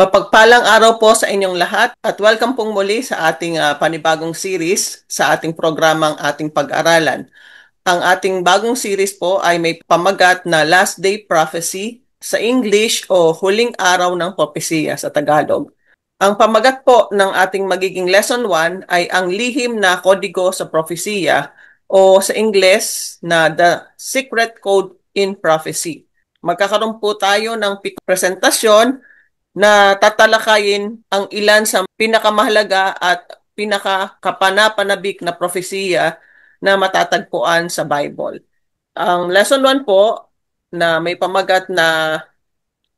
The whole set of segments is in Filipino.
Mapagpalang araw po sa inyong lahat at welcome pong muli sa ating panibagong series sa ating programang ating pag-aralan. Ang ating bagong series po ay may pamagat na Last Day Prophecy sa English o Huling Araw ng Propesiya sa Tagalog. Ang pamagat po ng ating magiging Lesson 1 ay ang lihim na kodigo sa propesiya o sa Ingles na The Secret Code in Prophecy. Magkakaroon po tayo ng presentasyon na tatalakayin ang ilan sa pinakamahalaga at pinakakapanapanabik na propesiya na matatagpuan sa Bible. Ang lesson 1 po na may pamagat na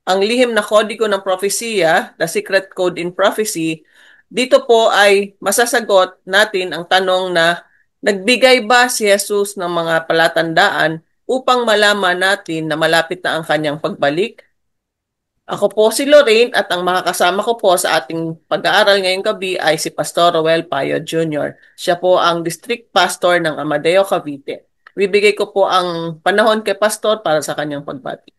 ang lihim na kodigo ng propesiya, the secret code in prophecy, dito po ay masasagot natin ang tanong na nagbigay ba si Jesus ng mga palatandaan upang malaman natin na malapit na ang kanyang pagbalik? Ako po si Lorraine at ang makakasama ko po sa ating pag-aaral ngayong gabi ay si Pastor Roel Payo Jr. Siya po ang District Pastor ng Amadeo, Cavite. Bibigay ko po ang panahon kay Pastor para sa kanyang pagbati.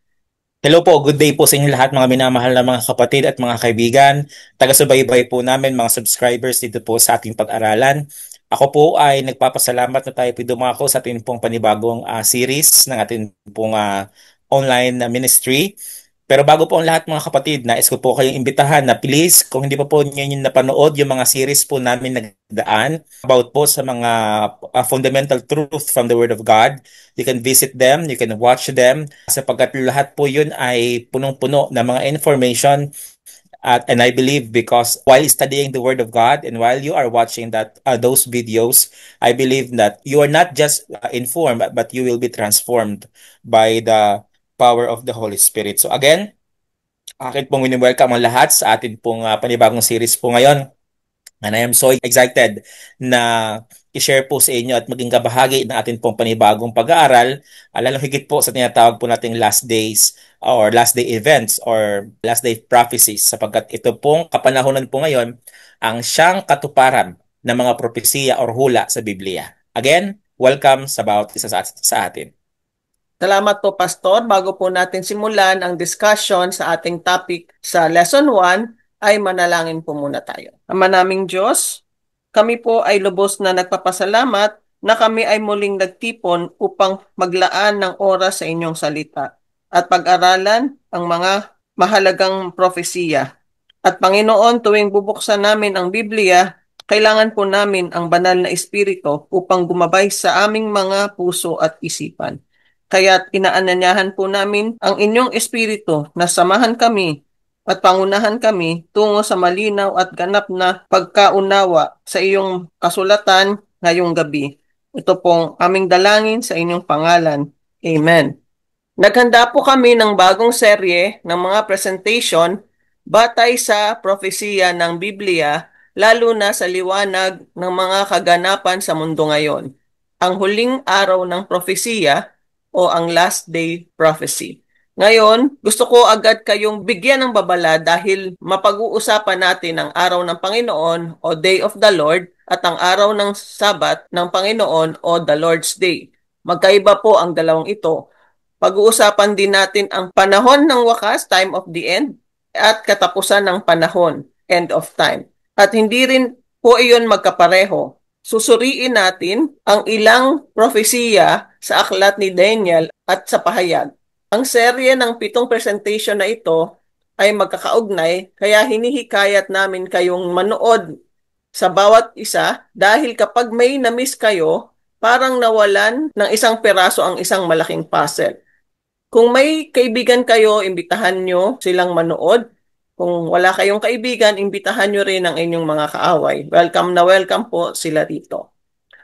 Hello po, good day po sa inyo lahat mga minamahal na mga kapatid at mga kaibigan. Taga-subaybay po namin mga subscribers dito po sa ating pag-aralan. Ako po ay nagpapasalamat na tayo po dumako sa ating pong panibagong series ng ating pong online ministry. Pero bago po ang lahat mga kapatid, nais ko po kayong imbitahan na please, kung hindi pa po ninyo napanood yung mga series po namin nagdaan about po sa mga fundamental truth from the Word of God, you can visit them, you can watch them, sapagkat lahat po yun ay punong-puno ng mga information. And I believe because while studying the Word of God and while you are watching those videos, I believe that you are not just informed, but you will be transformed by the power of the Holy Spirit. So again, akin pong welcome ang lahat sa atin pong panibagong series po ngayon. And I am so excited na i-share po sa inyo at maging kabahagi ng atin pong panibagong pag-aaral, lalo higit po sa tinatawag po nating last days or last day events or last day prophecies, sapagkat ito pong kapanahonan po ngayon ang siyang katuparan ng mga propesiya or hula sa Biblia. Again, welcome sa bawat isa sa atin. Salamat po, Pastor. Bago po natin simulan ang discussion sa ating topic sa Lesson 1, ay manalangin po muna tayo. Ama naming Diyos, kami po ay lubos na nagpapasalamat na kami ay muling nagtipon upang maglaan ng oras sa inyong salita at pag-aralan ang mga mahalagang propesiya. At Panginoon, tuwing bubuksan namin ang Biblia, kailangan po namin ang banal na espiritu upang gumabay sa aming mga puso at isipan. Kaya't inaanyayahan po namin ang inyong espiritu na samahan kami at pangunahan kami tungo sa malinaw at ganap na pagkaunawa sa iyong kasulatan ngayong gabi. Ito pong aming dalangin sa inyong pangalan. Amen. Naghanda po kami ng bagong serye ng mga presentation batay sa propesiya ng Biblia, lalo na sa liwanag ng mga kaganapan sa mundo ngayon. Ang huling araw ng propesiya o ang last day prophecy. Ngayon, gusto ko agad kayong bigyan ng babala dahil mapag-uusapan natin ang araw ng Panginoon o Day of the Lord at ang araw ng Sabat ng Panginoon o the Lord's Day. Magkaiba po ang dalawang ito. Pag-uusapan din natin ang panahon ng wakas, time of the end, at katapusan ng panahon, end of time. At hindi rin po iyon magkapareho. Susuriin natin ang ilang propesiya sa aklat ni Daniel at sa pahayag. Ang serye ng 7 presentation na ito ay magkakaugnay, kaya hinihikayat namin kayong manood sa bawat isa dahil kapag may na-miss kayo, parang nawalan ng isang peraso ang isang malaking puzzle. Kung may kaibigan kayo, imbitahan nyo silang manood. Kung wala kayong kaibigan, imbitahan nyo rin ang inyong mga kaaway. Welcome na welcome po sila dito.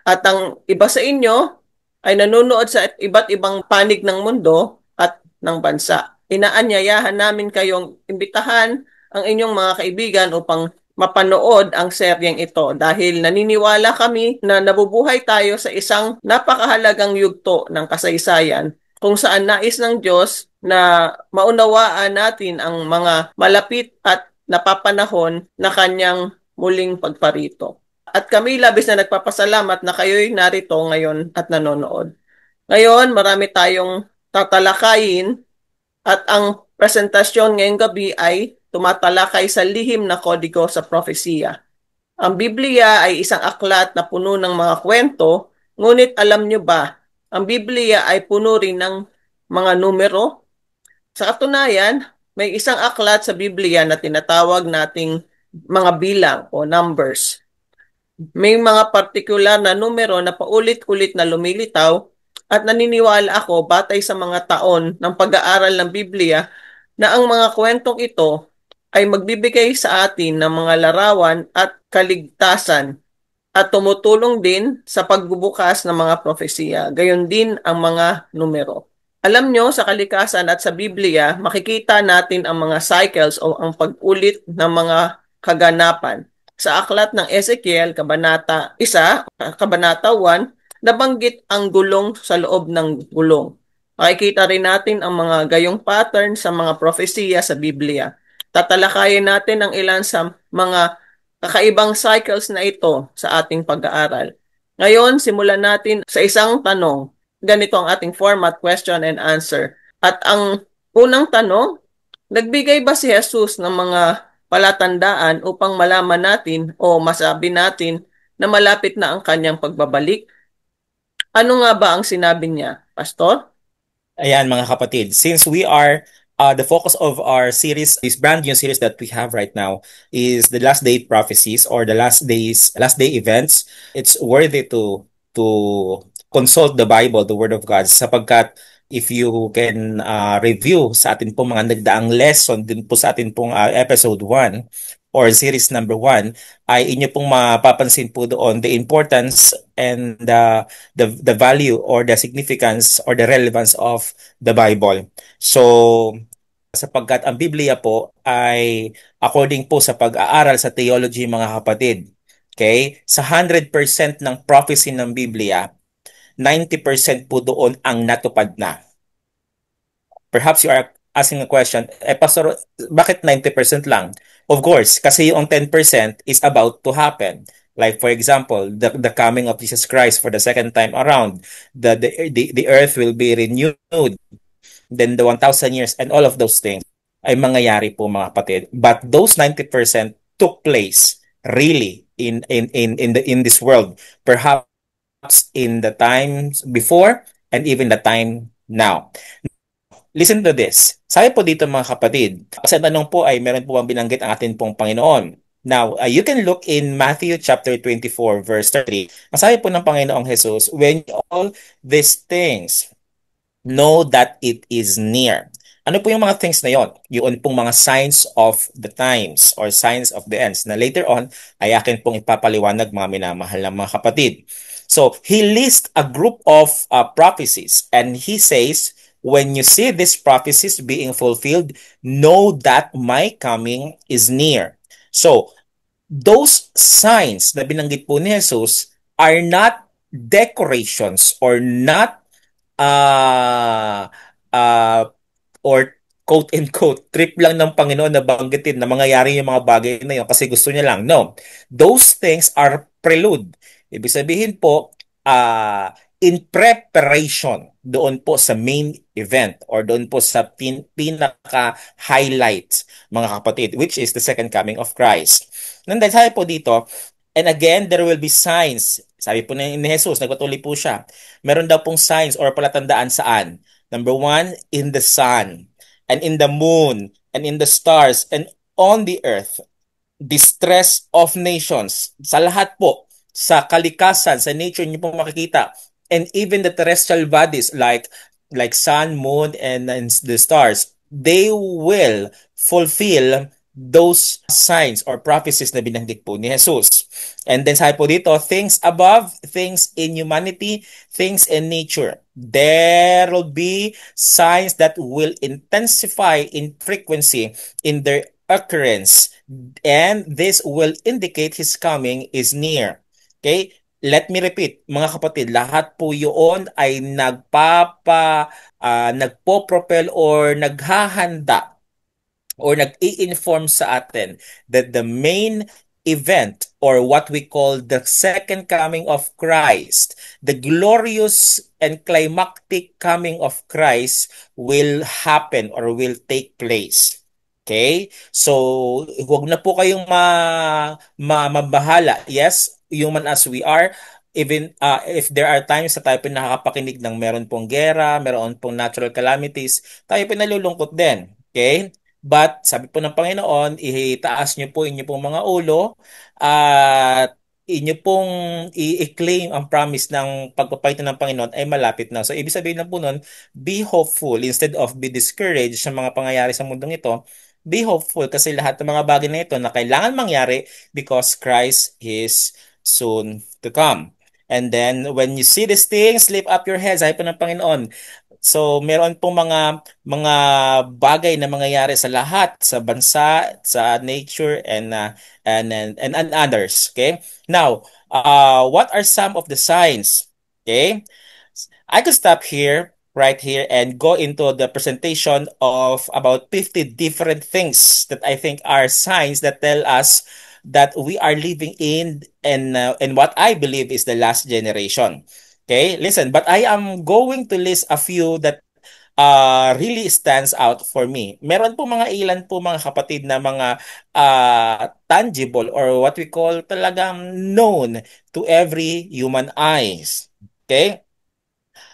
At ang iba sa inyo ay nanonood sa iba't ibang panig ng mundo at ng bansa. Inaanyayahan namin kayong imbitahan ang inyong mga kaibigan upang mapanood ang seryeng ito dahil naniniwala kami na nabubuhay tayo sa isang napakahalagang yugto ng kasaysayan kung saan nais ng Diyos na maunawaan natin ang mga malapit at napapanahon na kanyang muling pagparito. At kami labis na nagpapasalamat na kayo'y narito ngayon at nanonood. Ngayon, marami tayong tatalakayin at ang presentasyon ngayong gabi ay tumatalakay sa lihim na kodigo sa propesiya. Ang Biblia ay isang aklat na puno ng mga kwento, ngunit alam nyo ba, ang Biblia ay puno rin ng mga numero. Sa katunayan, may isang aklat sa Biblia na tinatawag nating mga bilang o numbers. May mga partikular na numero na paulit-ulit na lumilitaw at naniniwala ako batay sa mga taon ng pag-aaral ng Biblia na ang mga kwentong ito ay magbibigay sa atin ng mga larawan at kaligtasan at tumutulong din sa pagbubukas ng mga propesiya, gayon din ang mga numero. Alam nyo, sa kalikasan at sa Biblia, makikita natin ang mga cycles o ang pag-ulit ng mga kaganapan. Sa aklat ng Ezekiel, Kabanata 1, Kabanata 1, nabanggit ang gulong sa loob ng gulong. Makikita rin natin ang mga gayong pattern sa mga propesiya sa Biblia. Tatalakayin natin ang ilan sa mga kakaibang cycles na ito sa ating pag-aaral. Ngayon, simulan natin sa isang tanong. Ganito ang ating format, question and answer. At ang unang tanong, nagbigay ba si Jesus ng mga palatandaan upang malaman natin o masabi natin na malapit na ang kanyang pagbabalik? Ano nga ba ang sinabi niya, Pastor? Ayan mga kapatid, since we are the focus of our series, this brand new series that we have right now is the last day prophecies or the last day events. It's worthy to consult the Bible, the Word of God, sapagkat if you can review sa atin pong mga nagdaang lesson din po sa atin pong episode 1 or series number 1, ay inyo pong mapapansin po doon the importance and the value or the significance or the relevance of the Bible. So, sapagkat ang Biblia po ay according po sa pag-aaral sa theology mga kapatid, okay? Sa 100% ng prophecy ng Biblia, 90% po doon ang natupad na. Perhaps you are asking a question, Pastor, bakit 90% lang? Of course, kasi yung 10% is about to happen. Like for example, the coming of Jesus Christ for the second time around, the earth will be renewed, then the 1,000 years and all of those things ay mangyayari po mga kapatid. But those 90% took place really in this world, perhaps in the times before and even the time now. Listen to this. Sabi po dito mga kapatid, kasi tanong po ay meron po bang binanggit ang atin pong Panginoon? Now, you can look in Matthew chapter 24 verse 30. Ang sabi po ng Panginoong Jesus, when all these things, know that it is near. Ano po yung mga things na yon? Yun pong mga signs of the times or signs of the ends na later on ay akin pong ipapaliwanag mga minamahal na mga kapatid. So, he lists a group of prophecies and he says, when you see these prophecies being fulfilled, know that my coming is near. So, those signs na binanggit po ni Jesus are not decorations or not uh, uh, or quote and quote, trip lang ng Panginoon na banggitin na mangyayari yung mga bagay na yun kasi gusto niya lang. No. Those things are prelude. Ibig sabihin po, in preparation doon po sa main event or doon po sa pinaka-highlight, mga kapatid, which is the second coming of Christ. Nandahil sabi po dito, and again, there will be signs. Sabi po ni Jesus, nagpatuloy po siya. Meron daw pong signs or palatandaan saan? Number 1, in the sun, and in the moon, and in the stars, and on the earth, distress of nations. Sa lahat po, sa kalikasan, sa nature niyo po makikita, and even the terrestrial bodies like sun, moon, and the stars, they will fulfill those signs or prophecies na binanggit po ni Jesus. And then sabi po dito, things above, things in humanity, things in nature. There will be signs that will intensify in frequency in their occurrence, and this will indicate His coming is near. Okay? Let me repeat, mga kapatid, lahat po yun ay nagpo-propel or naghahanda or nag-i-inform sa atin that the main event or what we call the second coming of Christ, the glorious and climactic coming of Christ will happen or will take place. Okay? So, huwag na po kayong mabahala. Yes, human as we are, even if there are times na tayo po nakakapakinig ng meron pong gera, meron pong natural calamities, tayo po nalulungkot din. Okay? But sabi po ng Panginoon, itaas niyo po inyo pong mga ulo at inyo pong i-claim ang promise ng pagpapaitan ng Panginoon ay malapit na. So, ibig sabihin na po nun, be hopeful instead of be discouraged sa mga pangyayari sa mundong ito. Be hopeful kasi lahat ng mga bagay na ito na kailangan mangyari because Christ is soon to come. And then, when you see these things, lift up your heads, sabi po ng Panginoon. So, meron pong mga bagay na mangyayari sa lahat, sa bansa, sa nature, and others. Okay? Now, what are some of the signs? Okay? I could stop here, right here, and go into the presentation of about 50 different things that I think are signs that tell us that we are living in what I believe is the last generation. Okay, listen, but I am going to list a few that really stands out for me. Meron po mga ilan po mga kapatid na mga tangible or what we call talagang known to every human eyes. Okay?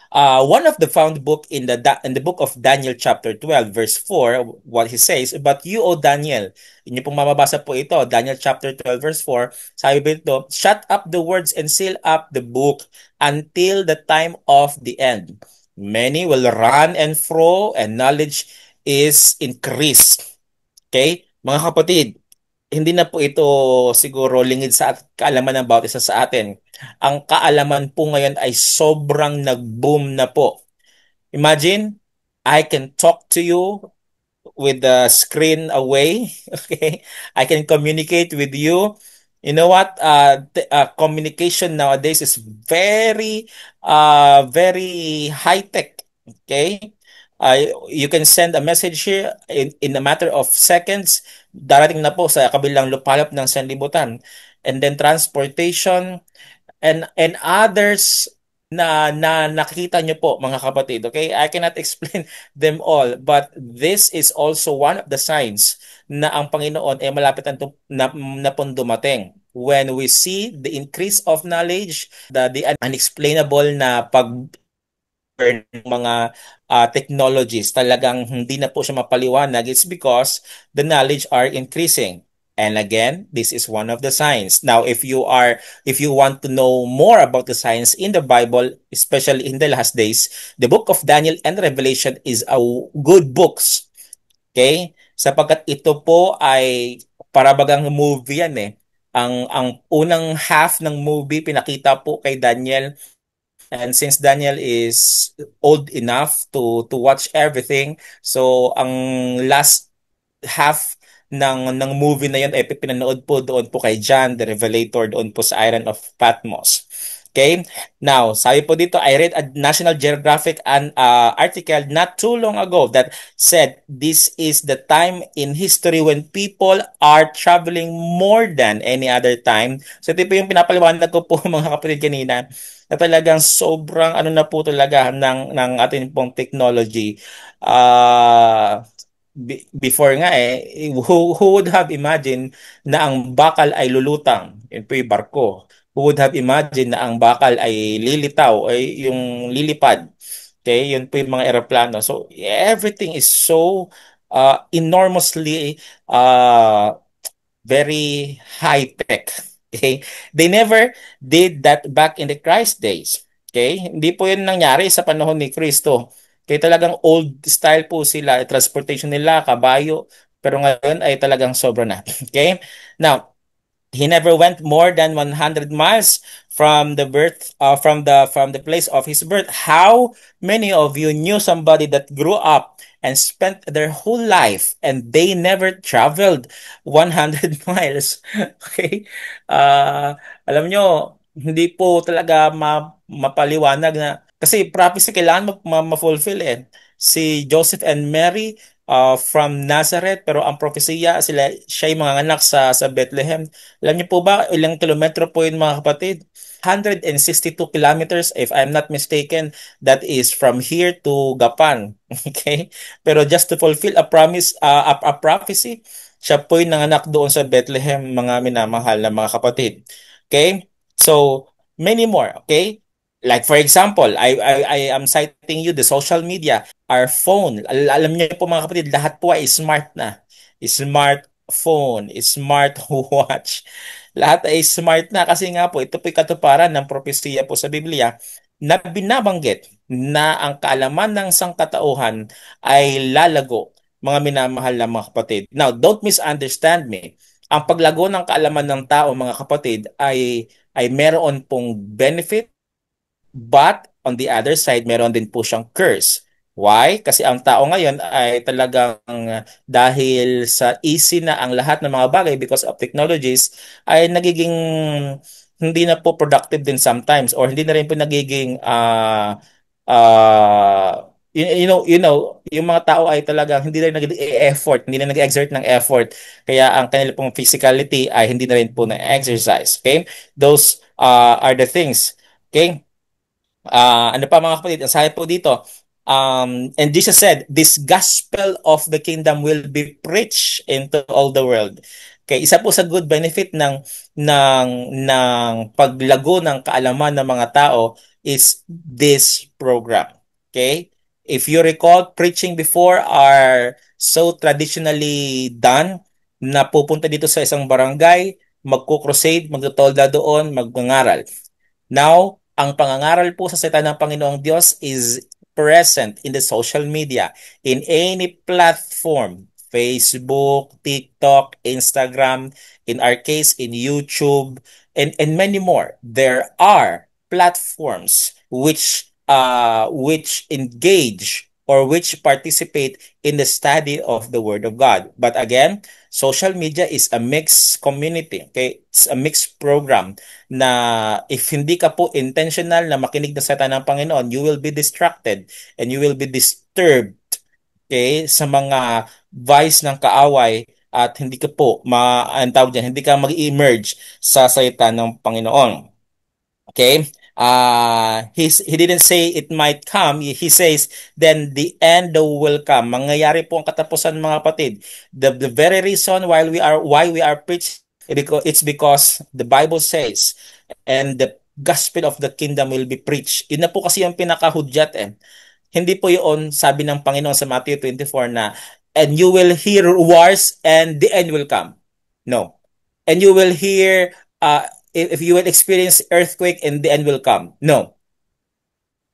One of the found book in the book of Daniel chapter 12 verse 4, what he says, but you, O Daniel, inyo pong mababasa po ito, Daniel chapter 12 verse 4, sabi po ito, shut up the words and seal up the book until the time of the end. Many will run and fro and knowledge is increased. Okay? Mga kapatid, hindi na po ito siguro lingid sa kaalaman ng bawat isa sa atin. Ang kaalaman po ngayon ay sobrang nag-boom na po. Imagine, I can talk to you with the screen away. Okay, I can communicate with you. You know what? Communication nowadays is very high tech. Okay, you can send a message here in a matter of seconds. Darating na po sa kabilang lupalop ng sanlibutan. And then transportation, and others na nakikita nyo po mga kapatid. Okay, I cannot explain them all, but this is also one of the signs na ang Panginoon ay malapit na pong dumating. When we see the increase of knowledge, the unexplainable na ng mga technologies, talagang hindi na po siya mapaliwanag. It's because the knowledge are increasing. And again, this is one of the signs. Now, if you want to know more about the signs in the Bible, especially in the last days, the book of Daniel and Revelation is a good books. Okay? Sapagkat ito po ay parabagang movie yan eh. Ang unang half ng movie pinakita po kay Daniel. And since Daniel is old enough to watch everything, so ang last half ng movie na yun ay pinanood po doon po kay John the Revelator doon po sa Island of Patmos. Okay? Now, sabi po dito, I read a National Geographic article not too long ago that said this is the time in history when people are traveling more than any other time. So ito po yung pinapaliwanag ko po mga kapatid kanina na talagang sobrang ano na po talaga ng ating pong technology. Before nga who would have imagined na ang bakal ay lulutang? Yun po yung barko. Who would have imagined na ang bakal ay lilitaw, ay yung lilipad? Okay, yun po yung mga eroplano. So, everything is so enormously very high tech. Okay? They never did that back in the Christ days. Okay? Hindi po yun nangyari sa panahon ni Kristo. Kaya talagang old style po sila. Transportation nila, kabayo. Pero ngayon ay talagang sobra na. Okay? Now, he never went more than 100 miles from the place of his birth. How many of you knew somebody that grew up and spent their whole life and they never traveled 100 miles? Okay? Alam nyo, hindi po talaga mapaliwanag na kasi prophecy kailangan ma-fulfill eh. Si Joseph and Mary, from Nazareth, pero ang propesiya siya yung mga anak sa Bethlehem. Alam niyo po ba ilang kilometro po yun mga kapatid? 162 kilometers if I'm not mistaken. That is from here to Gapan. Okay? Pero just to fulfill a promise, a prophecy, siya po yung nanganak doon sa Bethlehem, mga minamahal na mga kapatid. Okay? So, many more. Okay? Like for example, I am citing you the social media, our phone. Alam niyo po mga kapatid, lahat po ay smart na. Smartphone, smartwatch. Lahat ay smart na kasi nga po ito po katuparan ng propesiya po sa Biblia na binabanggit na ang kaalaman ng sangkatauhan ay lalago, mga minamahal na mga kapatid. Now, don't misunderstand me. Ang paglago ng kaalaman ng tao, mga kapatid, ay meron pong benefit. But on the other side, meron din po siyang curse. Why? Kasi ang tao ngayon ay talagang dahil sa easy na ang lahat ng mga bagay because of technologies ay nagiging hindi na po productive din sometimes or hindi na rin po nagiging yung mga tao ay talagang hindi na nag-effort, hindi na nag-exert ng effort. Kaya ang kanila pong physicality ay hindi na rin po na-exercise. Okay? Those are the things. Okay? Ano pa mga kapatid, ang sabi po dito, and Jesus said, this gospel of the kingdom will be preached into all the world. Okay, isa po sa good benefit ng paglago ng kaalaman ng mga tao is this program. Okay? If you recall, preaching before are so traditionally done na pupunta dito sa isang barangay, magko-crusade, magtotolda doon, magngangaral. Now, ang pangangaral po sa salita ng Panginoong Diyos is present in the social media, in any platform, Facebook, TikTok, Instagram, in our case, in YouTube, and many more. There are platforms which engage or which participate in the study of the Word of God. But again, social media is a mixed community. Okay? It's a mixed program na if hindi ka po intentional na makinig na salita ng Panginoon, you will be distracted and you will be disturbed, okay, sa mga vice ng kaaway at hindi ka po ang tawag dyan, hindi ka mag-emerge sa salita ng Panginoon. Okay? He didn't say it might come. He says, then the end will come. Mangyayari po ang katapusan mga kapatid. The very reason why we are preached, it's because the Bible says, and the gospel of the kingdom will be preached. Yun na po kasi yung pinakahudyat eh. Hindi po yun sabi ng Panginoon sa Matthew 24 na, and you will hear wars and the end will come. No. And you will hear if you will experience earthquake and the end will come. No.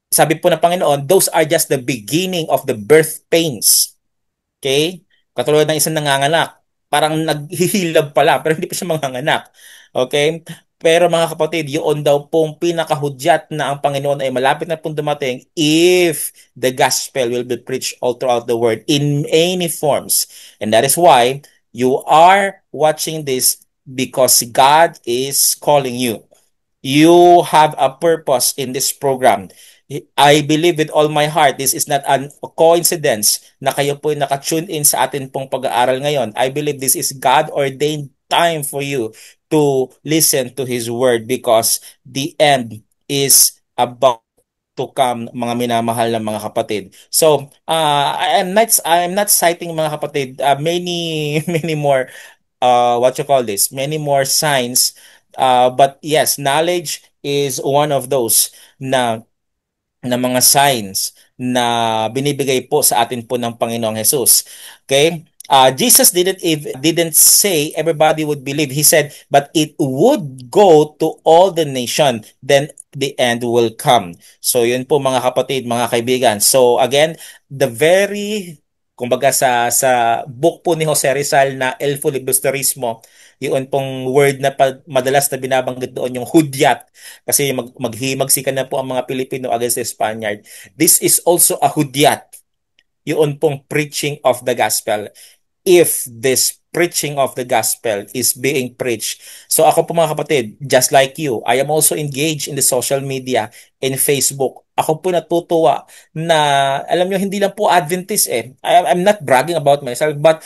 Sabi po ng Panginoon, those are just the beginning of the birth pains. Okay? Katulad ng isang nanganganak. Parang naghihilab pala, pero hindi pa siya manganganak. Okay? Pero mga kapatid, yun daw pong pinakahudyat na ang Panginoon ay malapit na pong dumating if the gospel will be preached all throughout the world in any forms. And that is why you are watching this because God is calling you. You have a purpose in this program. I believe with all my heart, this is not a coincidence na kayo po nakatune in sa atin pong pag-aaral ngayon. I believe this is God-ordained time for you to listen to His Word because the end is about to come, mga minamahal ng mga kapatid. So, I'm not citing mga kapatid, many many more what you call this, many more signs. But yes, knowledge is one of those na mga signs na binibigay po sa atin po ng Panginoong Jesus. Okay? Jesus didn't say everybody would believe. He said, but it would go to all the nation, then the end will come. So yun po mga kapatid, mga kaibigan. So again, the very kumbaga sa book po ni Jose Rizal na El Filibusterismo, yun pong word na madalas na binabanggit doon yung hudyat kasi maghimagsikan na po ang mga Pilipino against the Spaniard. This is also a hudyat. Yun pong preaching of the gospel. If this preaching of the gospel is being preached. So ako po mga kapatid, just like you, I am also engaged in the social media, in Facebook. Ako po natutuwa na alam nyo hindi lang po Adventist I'm not bragging about myself, but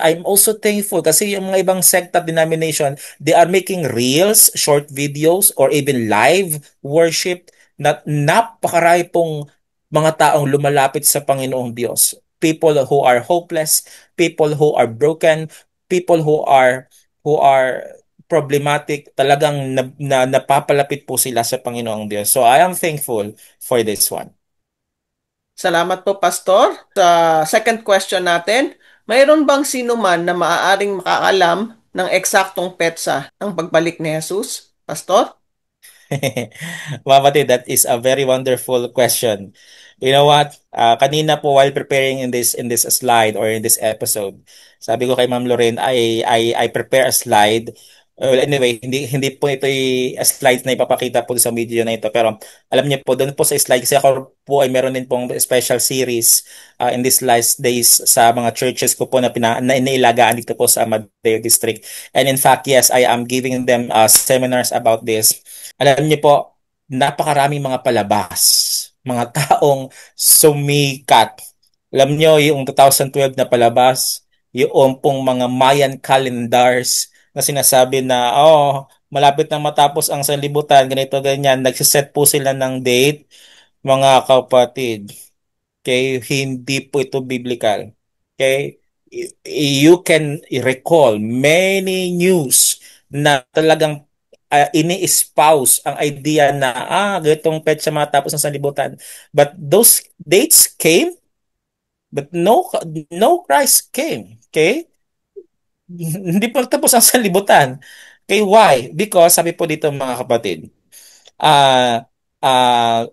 I'm also thankful kasi yung mga ibang sect at denomination, they are making reels, short videos, or even live worship na napakarami pong mga taong lumalapit sa Panginoong Diyos. People who are hopeless, people who are broken, people who are problematic, talagang napapalapit po sila sa Panginoong Diyos. So I am thankful for this one. Salamat po, Pastor. Sa second question natin, mayroon bang sino man na maaaring makaalam ng eksaktong petsa ng pagbalik ni Jesus? Pastor? Mama, that is a very wonderful question. You know what? Kanina po while preparing in this slide or in this episode, sabi ko kay Ma'am Lorraine, I prepare a slide. Well, anyway, hindi po ito a slide na ipapakita po sa video na ito. Pero alam niyo po, doon po sa slide, kasi ako po ay meron din pong special series in these last days sa mga churches ko po na inilagaan dito po sa Amadeo District. And in fact, yes, I am giving them seminars about this. Alam niyo po, napakaraming mga palabas, mga taong sumikat. Alam niyo, yung 2012 na palabas, yung pong mga Mayan calendars na sinasabi na, oh, malapit nang matapos ang sanlibutan, ganito, ganyan. Nagsiset po sila ng date, mga kapatid. Okay, hindi po ito biblical. Okay? You can recall many news na talagang ini-espouse ang idea na ganitong petsa matapos ng sanlibutan. But those dates came, but no Christ came. Okay? Hindi pa tapos ang sanlibutan. Okay, why? Because sabi po dito mga kapatid,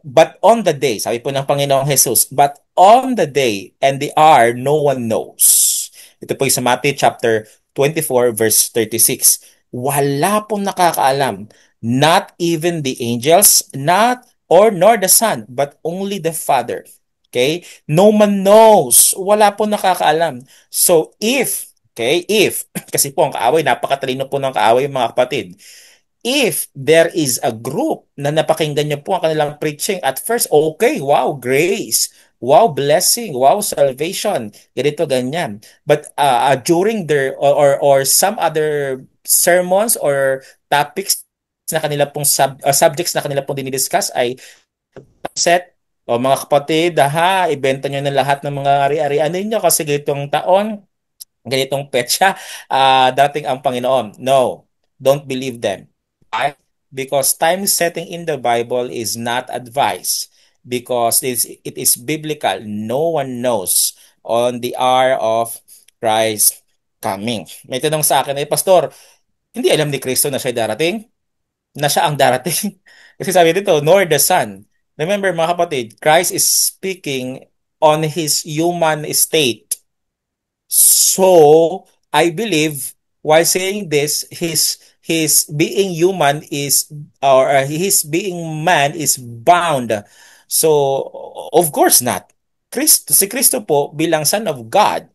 but on the day, sabi po ng Panginoong Jesus, but on the day and the hour, no one knows. Ito po yung sa Matthew chapter 24, verse 36. Wala pong nakakaalam. Not even the angels, not or nor the Son, but only the Father. Okay? No man knows. Wala pong nakakaalam. So if, kasi po ang kaaway, napakatalino po ng kaaway mga kapatid. If there is a group na napakinggan niyo po ang kanilang preaching at first, okay, wow, grace, wow, blessing, wow, salvation, ganito, ganyan. But during their or some other sermons or topics na kanila pong subjects na kanila pong dinidiscuss ay set o mga kapatid, ibenta nyo na lahat ng mga ari-arian ninyo kasi ganitong taon, ganitong petsa, dating ang Panginoon. No, don't believe them. Why? Because time setting in the Bible is not advice. Because it is biblical. No one knows on the hour of Christ coming. May tanong sa akin, Pastor, hindi alam ni Kristo na siya darating? Na siya ang darating? Kasi sabi dito, nor the Son. Remember mga kapatid, Christ is speaking on his human state. So, I believe while saying this, his being human is or his being man is bound. So, of course not. Si Kristo po bilang Son of God,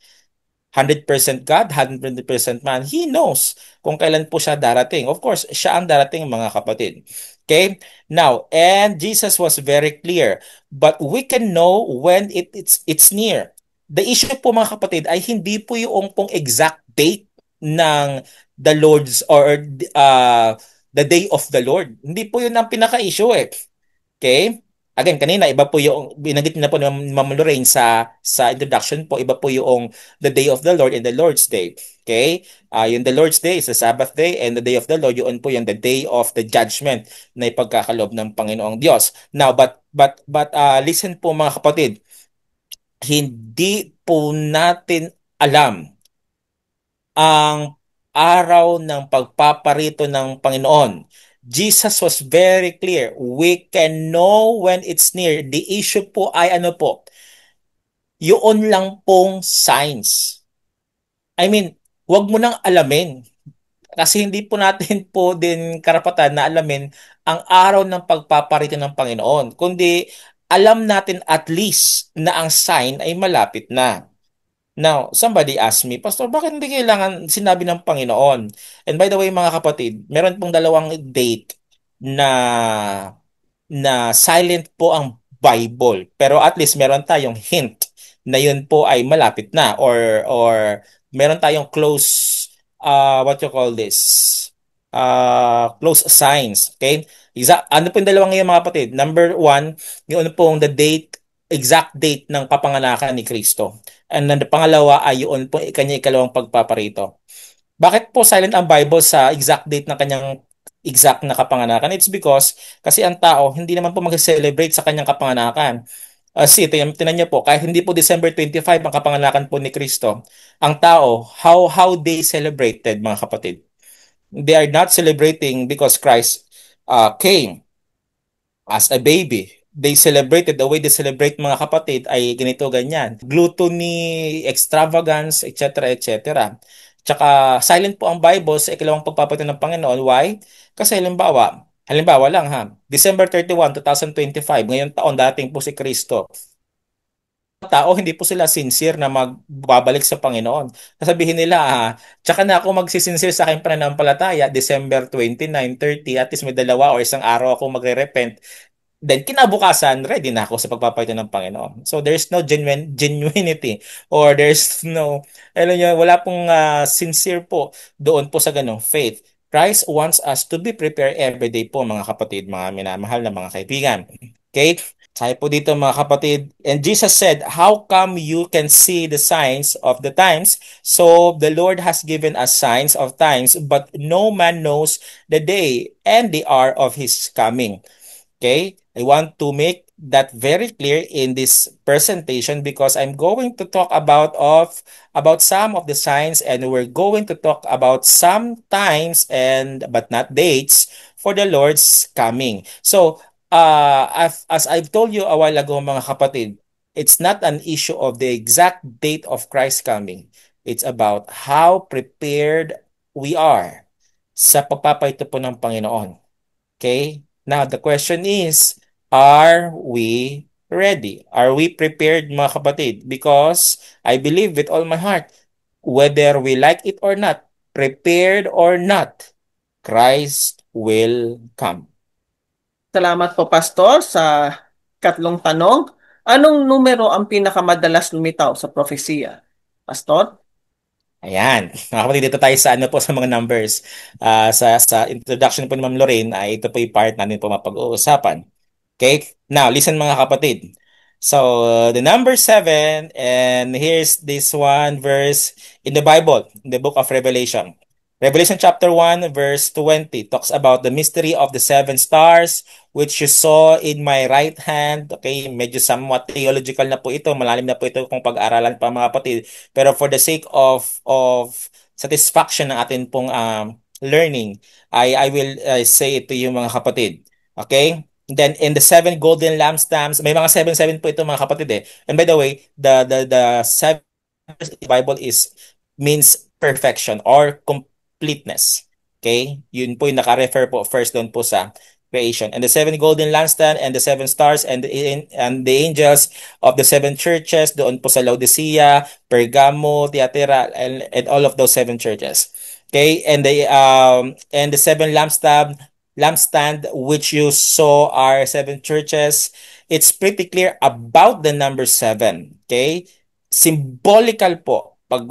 100% God, 100% man, He knows kung kailan po siya darating. Of course, siya ang darating mga kapatid. Okay? Now, and Jesus was very clear, but we can know when it's near. The issue po mga kapatid ay hindi po yung pong exact date ng the Lord's or the day of the Lord. Hindi po yun ang pinaka-issue Okay? Again, kanina iba po yung binanggit na po ni Ma'am Lorraine sa introduction po, iba po yung the day of the Lord and the Lord's Day. Okay? Yung the Lord's Day is the Sabbath day and the day of the Lord yun po yung the day of the judgment na ipagkakalob ng Panginoong Diyos. Now, but listen po mga kapatid, hindi po natin alam ang araw ng pagpaparito ng Panginoon. Jesus was very clear. We can know when it's near. The issue po ay ano po? Yun lang pong signs. I mean, wag mo nang alamin. Kasi hindi po natin po din karapatan na alamin ang araw ng pagpaparito ng Panginoon. Kundi alam natin at least na ang sign ay malapit na. Now, somebody asked me, Pastor, bakit hindi kailangan sinabi ng Panginoon? And by the way, mga kapatid, meron pong dalawang date na silent po ang Bible. Pero at least meron tayong hint na yun po ay malapit na, or meron tayong close, what you call this, close signs. Okay? Ano po yung dalawang ngayon, mga kapatid? Number one, yung pong the date, exact date ng kapanganakan ni Kristo. And then the pangalawa ay yun po kanya ikalawang pagpaparito. Bakit po silent ang Bible sa exact date ng kanyang exact na kapanganakan? It's because kasi ang tao hindi naman po mag-celebrate sa kanyang kapanganakan. Kasi tinan niyo po, kahit hindi po December 25 ang kapanganakan po ni Kristo, ang tao, how they celebrated, mga kapatid? They are not celebrating because Christ came as a baby. They celebrated the way they celebrate, mga kapatid, ay ganito ganyan. Gluttony, extravagance, etc. etc. Tsaka silent po ang Bible sa ikalawang pagpapatid ng Panginoon. Why? Kasi halimbawa lang ha, December 31, 2025, ngayon taon dating po si Kristo. Tao, hindi po sila sincere na magbabalik sa Panginoon. Sasabihin nila, tsaka na ako magsisincere sa aking pananampalataya, December 29, 30, at least may dalawa o isang araw ako magre-repent. Then kinabukasan, ready na ako sa pagpapalitan ng Panginoon. So there's no genuinity, or there's no, alam niyo, wala pong sincere po doon po sa ganong faith. Christ wants us to be prepared every day po, mga kapatid, mga minamahal na mga kaibigan. Okay? Sabi po dito, mga kapatid, and Jesus said, how come you can see the signs of the times? So the Lord has given us signs of times, but no man knows the day and the hour of his coming. Okay, I want to make that very clear in this presentation because I'm going to talk about some of the signs, and we're going to talk about some times and but not dates for the Lord's coming. So, as I've told you a while ago, mga kapatid, it's not an issue of the exact date of Christ's coming. It's about how prepared we are sa pagpapaito po ng Panginoon. Okay? Now, the question is, are we ready? Are we prepared, mga kapatid? Because I believe with all my heart, whether we like it or not, prepared or not, Christ will come. Salamat po, Pastor, sa katlong tanong. Anong numero ang pinakamadalas lumitaw sa propesiya? Pastor? Ayan. Mga kapatid, dito tayo sa po sa mga numbers. Sa introduction po ni Ma'am Lorraine, ay ito po yung part natin po mapag-uusapan. Okay? Now, listen, mga kapatid. So, the number 7, and here's this one verse in the Bible, in the book of Revelation. Revelation chapter 1, verse 20 talks about the mystery of the 7 stars which you saw in my right hand. Okay, medyo somewhat theological na po ito, malalim na po ito kung pag-aaralan pa, mga kapatid. Pero for the sake of satisfaction ng atin pong learning, I will say it to you, mga kapatid. Okay? Then in the 7 golden lampstands, may mga 7 po ito, mga kapatid eh. And by the way, the 7 Bible is means perfection or completeness. Okay? Yun po yung naka-refer po first doon po sa creation. And the 7 golden lampstand and the 7 stars and the angels of the 7 churches doon po sa Laodicea, Pergamo, Thyatira, and all of those 7 churches. Okay? And the 7 lampstand which you saw are 7 churches. It's pretty clear about the number 7. Okay? Symbolical po pag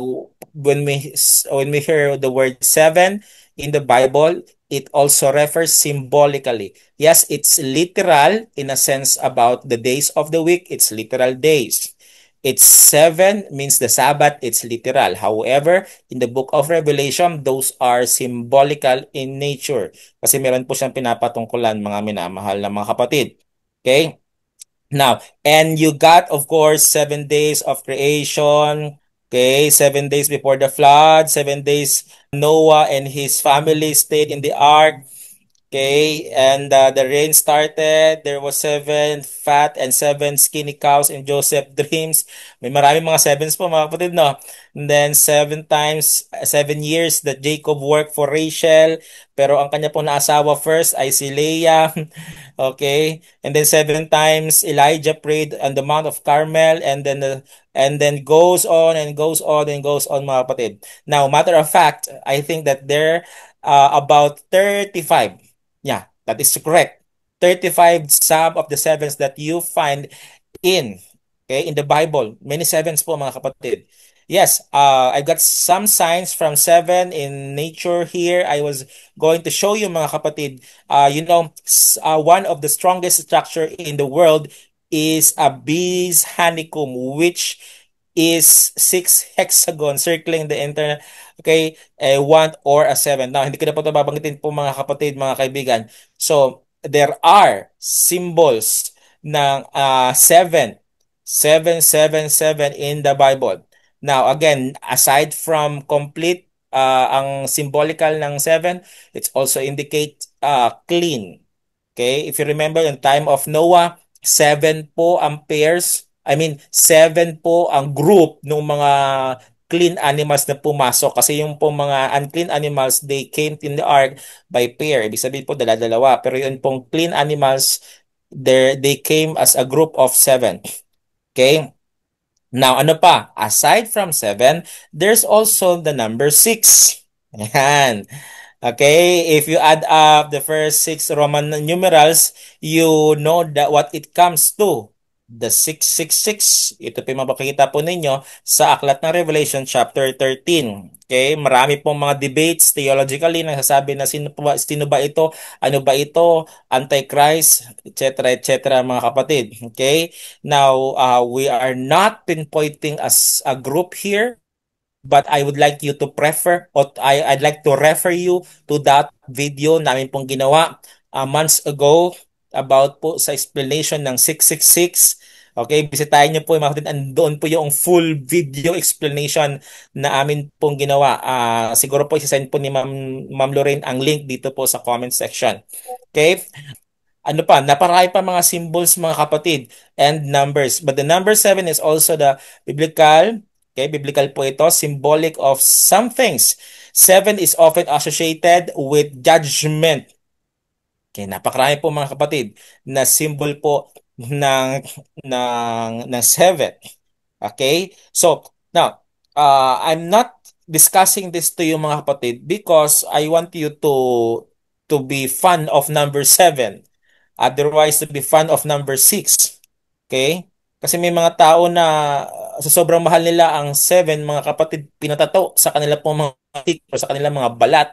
when we hear the word 7 in the Bible, it also refers symbolically. Yes, it's literal in a sense about the days of the week. It's literal days. It's 7 means the Sabbath. It's literal. However, in the book of Revelation, those are symbolical in nature. Kasi meron po siyang pinapatungkulan, mga minamahal na mga kapatid. Okay? Now, and you got, of course, 7 days of creation. Okay, 7 days before the flood, 7 days Noah and his family stayed in the ark. Okay, and the rain started. There was seven fat and seven skinny cows in Joseph dreams. May maraming mga sevens po mga kapatid, no? And then seven times, 7 years that Jacob worked for Rachel. Pero ang kanya po na asawa first ay si Leah. Okay, and then seven times Elijah prayed on the Mount of Carmel, and then goes on and goes on and goes on mga kapatid. Now, matter of fact, I think that there about 35. Yeah, that is correct. 35 some of the sevens that you find in in the Bible. Many sevens po mga kapatid. Yes, I got some signs from seven in nature here. I was going to show you mga kapatid. One of the strongest structure in the world is a bee's honeycomb, which is six hexagon circling the internet. Okay, a one or a seven. Now, hindi ko na po ito babanggitin po mga kapatid, mga kaibigan. So, there are symbols ng seven, seven, seven, seven in the Bible. Now, again, aside from complete, ang symbolical ng seven, it's also indicate clean. Okay, if you remember yung time of Noah, seven po ang pairs, I mean, seven po ang group ng mga clean animals na pumasok kasi yung po mga unclean animals, they came in the ark by pair. Ibig sabihin po dala-dalawa. Pero yun pong clean animals, they came as a group of seven. Okay? Now, ano pa? Aside from seven, there's also the number six. Ayan. Okay, if you add up the first six Roman numerals, you know that what it comes to. The 666. Ito po yung mapapakita po ninyo sa aklat ng Revelation chapter 13. Okay, marami pong mga debates theologically nagsasabi na sino ba ito, ano ba ito, Antichrist, etc. etc. mga kapatid. Okay, now we are not pinpointing as a group here, but I would like you to prefer or I'd like to refer you to that video namin pong ginawa months ago about po sa explanation ng 666. Okay, bisitahin niyo po yung mga kapatid. Andoon po yung full video explanation na amin pong ginawa. Siguro po isasend po ni Ma'am Lorraine ang link dito po sa comment section. Okay? Ano pa, naparami pa mga symbols mga kapatid and numbers. But the number seven is also the biblical, okay, biblical po ito, symbolic of some things. Seven is often associated with judgment. Okay, napakarami po mga kapatid na symbol po ng seven. Okay? So, now, I'm not discussing this to you mga kapatid because I want you to be fun of number seven. Otherwise, to be fan of number 6. Okay? Kasi may mga tao na sa sobrang mahal nila ang 7, mga kapatid, pinatato sa kanila pong mga tick o sa kanilang mga balat.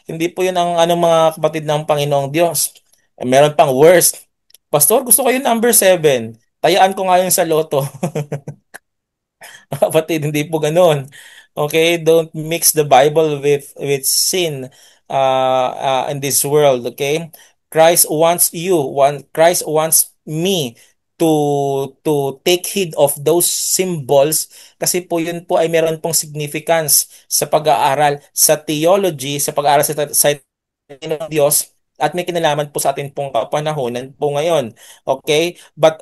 Hindi po yun ang mga kapatid ng Panginoong Diyos. Meron pang worst. Pastor, gusto ko yung number 7. Tayaan ko nga yun sa loto. Kapatid, hindi po ganoon. Okay, don't mix the Bible with sin in this world, okay? Christ wants me to take heed of those symbols kasi po yun po ay meron pong significance sa pag-aaral sa theology, sa pag-aaral sa ng Diyos at may kinalaman po sa atin pong kapanahonan po ngayon. Okay? But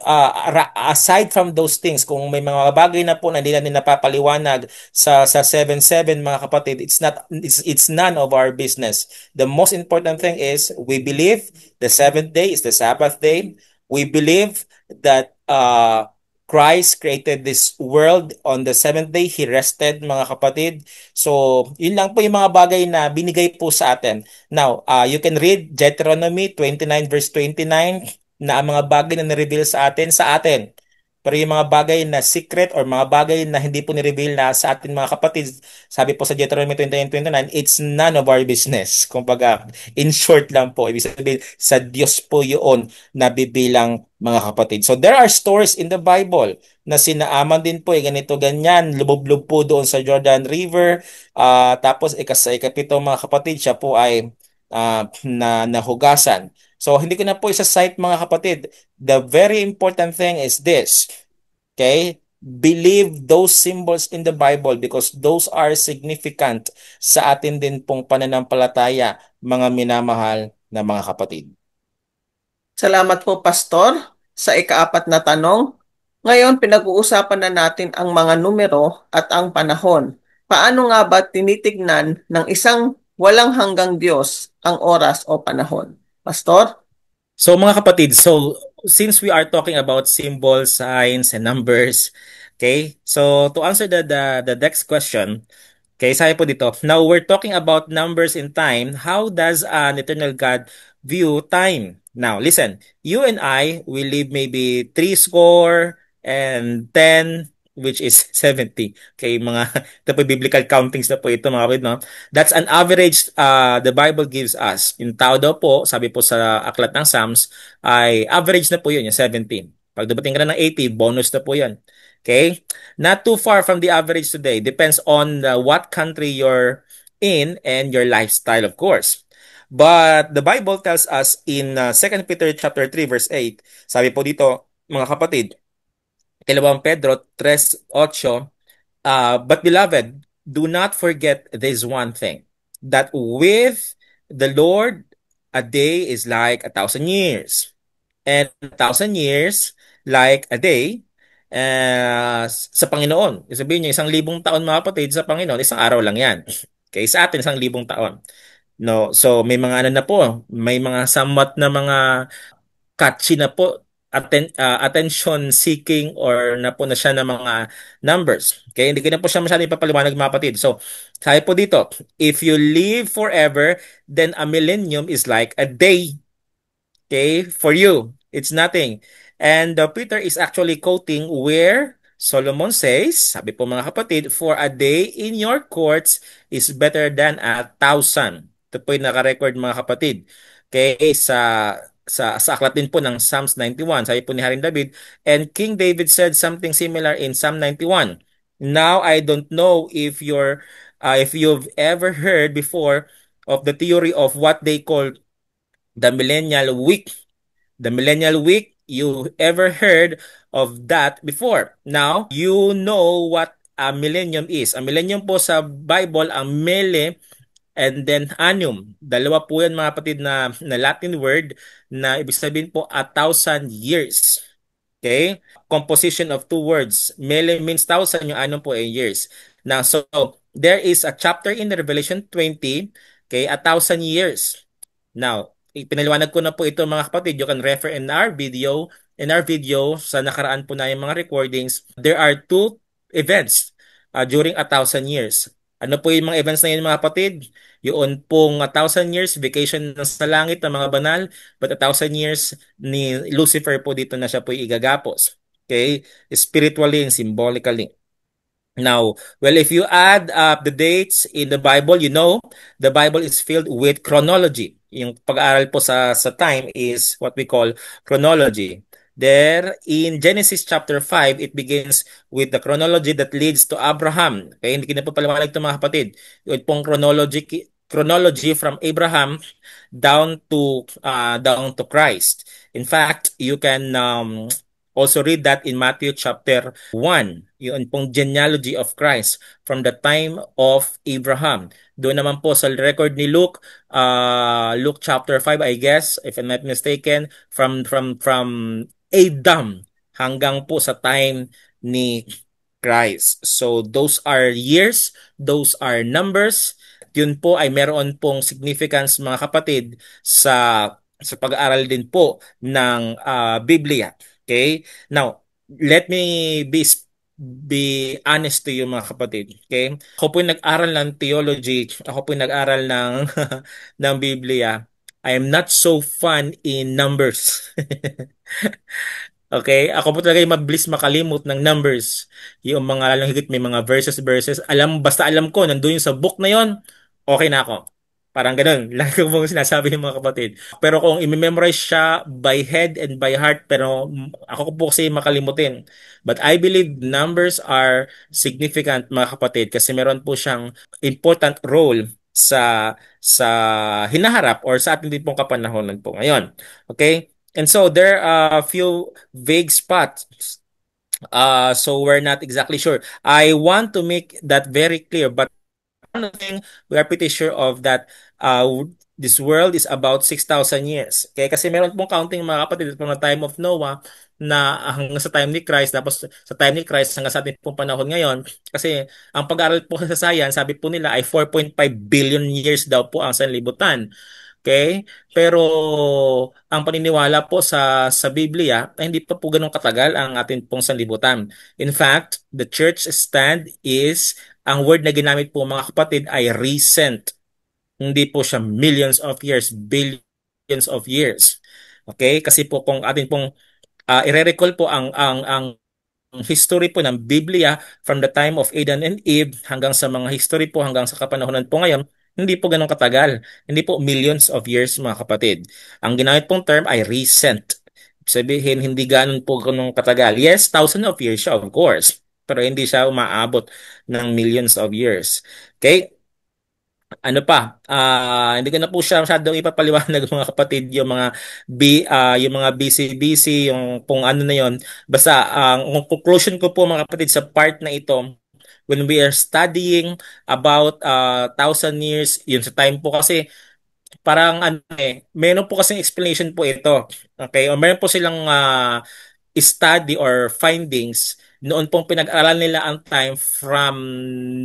aside from those things, kung may mga bagay na po na hindi natin napapaliwanag sa 7-7 mga kapatid, it's none of our business. The most important thing is we believe the seventh day is the Sabbath day. We believe that Christ created this world on the seventh day. He rested, mga kapatid. So, yun lang po yung mga bagay na binigay po sa atin. Now, you can read Deuteronomy 29 verse 29 na ang mga bagay na nireveal sa atin. Pero yung mga bagay na secret or mga bagay na hindi po nireveal na sa atin mga kapatid, sabi po sa Deuteronomy 29:29, it's none of our business. Kumbaga, in short lang po, ibig sabihin, sa Diyos po yun nabibilang mga kapatid. So there are stories in the Bible na sinaaman din po, ganito ganyan, lubog-lub po doon sa Jordan River. Tapos sa ikapito mga kapatid, siya po ay nahugasan. So hindi ko na po isa-cite mga kapatid. The very important thing is this. Okay? Believe those symbols in the Bible because those are significant sa atin din pong pananampalataya, mga minamahal na mga kapatid. Salamat po, Pastor, sa ikaapat na tanong. Ngayon, pinag-uusapan na natin ang mga numero at ang panahon. Paano nga ba tinitignan ng isang walang hanggang Diyos ang oras o panahon? Pastor? So mga kapatid, so since we are talking about symbols, signs, and numbers, okay? So to answer the next question, okay, sabi po dito, now we're talking about numbers in time. How does an eternal God view time? Now, listen, you and I, we live maybe three score and 10, which is 70. Okay, mga, ito po biblical countings na po ito mga kapatid, no? That's an average the Bible gives us. Yung tao daw po, sabi po sa aklat ng Psalms, ay average na po yun, yung 17. Pag dumating ka na ng 80, bonus na po yan. Okay? Not too far from the average today. Depends on what country you're in and your lifestyle, of course. But the Bible tells us in 2 Peter chapter 3 verse 8, sabi po dito, mga kapatid, Ikalawang Pedro 3:8, but beloved, do not forget this one thing, that with the Lord, a day is like 1,000 years, and 1,000 years like a day sa Panginoon. Ibig sabihin niyo, 1,000 taon mga kapatid sa Panginoon, isang araw lang yan. Okay, sa atin, 1,000 taon. No, so may mga ano na po, may mga somewhat na mga catchy na po, attention seeking or na po na siya ng mga numbers. Okay, hindi ko na po siya masyadong ipapaliwanag mga kapatid. So, sabi po dito, if you live forever, then a millennium is like a day. Okay, for you, it's nothing. And Peter is actually quoting where Solomon says, sabi po mga kapatid, for a day in your courts is better than 1,000. Ito po yung naka-record mga kapatid. Okay, sa aklat din po ng Psalms 91, sabi po ni Haring David, and King David said something similar in Psalm 91. Now, I don't know if you've ever heard before of the theory of what they call the millennial week. The millennial week, you ever heard of that before? Now, you know what a millennium is. A millennium po sa Bible, ang mele and then annum. Dalawa po yan mga kapatid na Latin word na ibig sabihin po 1,000 years. Okay? Composition of two words. Mele means 1,000, yung annum po ay years. Now, so there is a chapter in Revelation 20, okay, 1,000 years. Now, ipinaliwanag ko na po ito mga kapatid. You can refer in our video sa nakaraan po na yung mga recordings. There are two events during 1,000 years. Ano po yung mga events na yun mga kapatid? Yun pong 1,000 years, vacation sa langit ng mga banal, but 1,000 years ni Lucifer po dito na siya po igagapos. Okay? Spiritually and symbolically. Now, well, if you add up the dates in the Bible, you know, the Bible is filled with chronology. Yung pag-aaral po sa time is what we call chronology. There, in Genesis chapter 5, it begins with the chronology that leads to Abraham. Okay, hindi ko na po paliwanag ito mga kapatid. Yung pong chronology from Abraham down to Christ. In fact, you can also read that in Matthew chapter 1, yun pong genealogy of Christ from the time of Abraham. Doon naman po sa record ni Luke, Luke chapter 5, I guess, if I'm not mistaken, from Adam hanggang po sa time ni Christ. So those are years, those are numbers. Yun po ay meron pong significance mga kapatid sa pag-aaral din po ng Biblia. Okay? Now, let me be honest to you mga kapatid. Okay? Ako po yung nag-aral ng theology, ako po yung nag-aral ng ng Biblia. I am not so fun in numbers. Okay? Ako po talaga yung mabilis makalimot ng numbers. Yung mga lalong higit may mga verses. Basta alam ko, nandun yung sa book na yon, okay na ako. Parang ganun. Lagi ko pong sinasabi ng mga kapatid. Pero kung i-memorize siya by head and by heart, pero ako po kasi makalimutin. But I believe numbers are significant mga kapatid kasi meron po siyang important role sa hinaharap or sa ating din pong kapanahonan po ngayon. Okay? And so there are a few vague spots. So we're not exactly sure. I want to make that very clear, but one thing we are pretty sure of that This world is about 6,000 years. Okay? Kasi meron pong counting mga kapatid from the time of Noah na hanggang sa time ni Christ, tapos sa time ni Christ hanggang sa ating pong panahon ngayon. Kasi ang pag-aaral po sa science, sabi po nila ay 4.5 billion years daw po ang sanlibutan. Okay? Pero ang paniniwala po sa Biblia ay hindi pa po ganun katagal ang ating pong sanlibutan. In fact, the church stand is, ang word na ginamit po mga kapatid ay recent. Hindi po siya millions of years, billions of years. Okay? Kasi po kung atin pong ire-recall po ang history po ng Biblia from the time of Adam and Eve hanggang sa mga history po hanggang sa kapanahonan po ngayon, hindi po ganun katagal. Hindi po millions of years mga kapatid. Ang ginamit pong term ay recent. Sabihin, hindi ganun po ganun katagal. Yes, thousands of years siya, of course. Pero hindi siya umaabot ng millions of years. Okay? Ano pa? Hindi ko na po siya masyadong ipapaliwanag mga kapatid yung mga BC-BC, yung kung ano na yon. Basta ang conclusion ko po mga kapatid sa part na ito, when we are studying about 1,000 years, yun sa time po kasi parang ano meron po kasing explanation po ito. Okay? O meron po silang study or findings noon pong pinag-aralan nila ang time from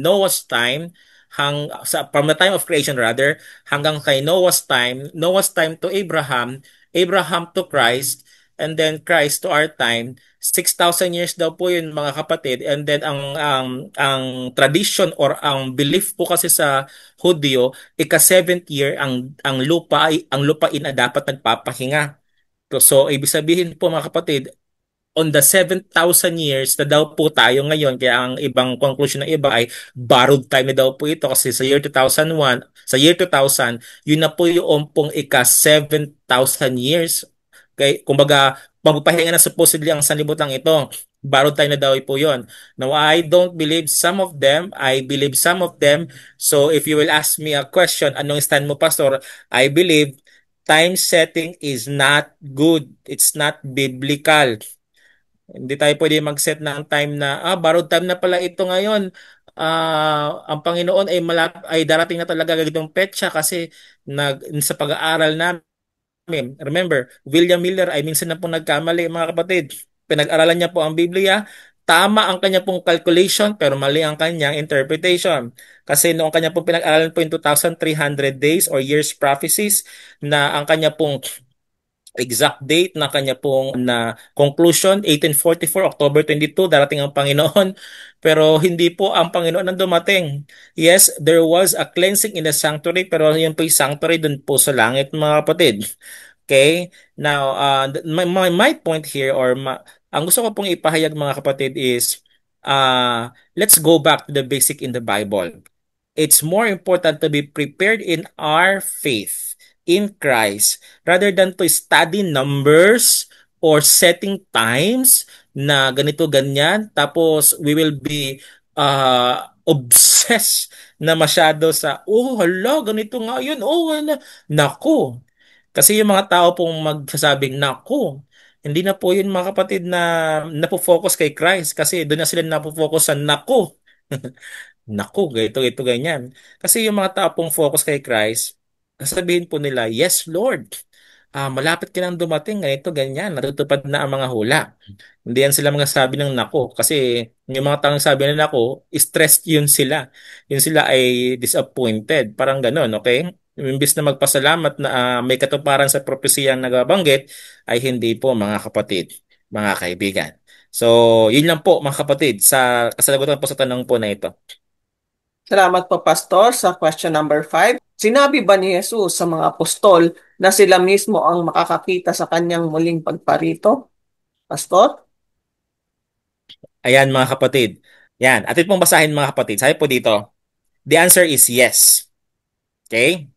Noah's time from the time of creation rather hanggang kay Noah's time to Abraham, Abraham to Christ, and then Christ to our time. 6,000 years daw po yun mga kapatid, and then ang tradition or ang belief po kasi sa Hudyo, ika-seventh year ang lupain na dapat nagpapahinga. So, ibig sabihin po mga kapatid, on the 7,000 years na daw po tayo ngayon, kaya ang ibang conclusion ng iba ay borrowed time na daw po ito kasi sa year 2001, sa year 2000, yun na po yung pong ika-7,000 years. Okay? Kumbaga, magpapahinga na supposedly ang sanlibutan ito. Borrowed time na daw po yun. Now, I don't believe some of them. I believe some of them. So, if you will ask me a question, anong stand mo, Pastor? I believe time setting is not good. It's not biblical. Hindi tayo pwede mag-set ng time na, borrowed time na pala ito ngayon. Ang Panginoon ay ay darating na talaga ganitong petsa kasi sa pag-aaral namin. Remember, William Miller ay minsan na pong nagkamali mga kapatid. Pinag-aralan niya po ang Biblia. Tama ang kanya pong calculation pero mali ang kanyang interpretation. Kasi noong kanya pong pinag-aralan po yung 2,300 days or years prophecies na ang kanya pong exact date na kanya pong na conclusion, 1844, October 22, darating ang Panginoon. Pero hindi po ang Panginoon ang dumating. Yes, there was a cleansing in the sanctuary, pero yun po yung sanctuary dun po sa langit, mga kapatid. Okay? Now, my point here, ang gusto ko pong ipahayag, mga kapatid, is let's go back to the basic in the Bible. It's more important to be prepared in our faith in Christ rather than to study numbers or setting times na ganito ganyan tapos we will be obsessed na masyado sa hala ganito nga yun naku kasi yung mga tao pong magsasabing naku hindi na po yun mga kapatid na napo-focus kay Christ kasi doon na sila napo-focus sa naku. Naku, ganito, ganyan. Kasi yung mga tao pong focus kay Christ, sasabihin po nila, yes, Lord, malapit ka nang dumating, ganito, ganyan, natutupad na ang mga hula. Hindi yan sila mga sabi ng nako. Kasi yung mga taong sabi ng nako, stressed yun sila. Yun sila ay disappointed. Parang ganun, okay? Imbis na magpasalamat na may katuparan sa propesiyang nagabanggit, ay hindi po mga kapatid, mga kaibigan. So, yun lang po mga kapatid sa kasagutan po sa tanong po na ito. Salamat po, Pastor, sa question number 5. Sinabi ba ni Jesus sa mga apostol na sila mismo ang makakakita sa kanyang muling pagparito? Pastor? Ayan mga kapatid. Yan. Atin pong basahin mga kapatid. Sabi po dito, the answer is yes. Okay?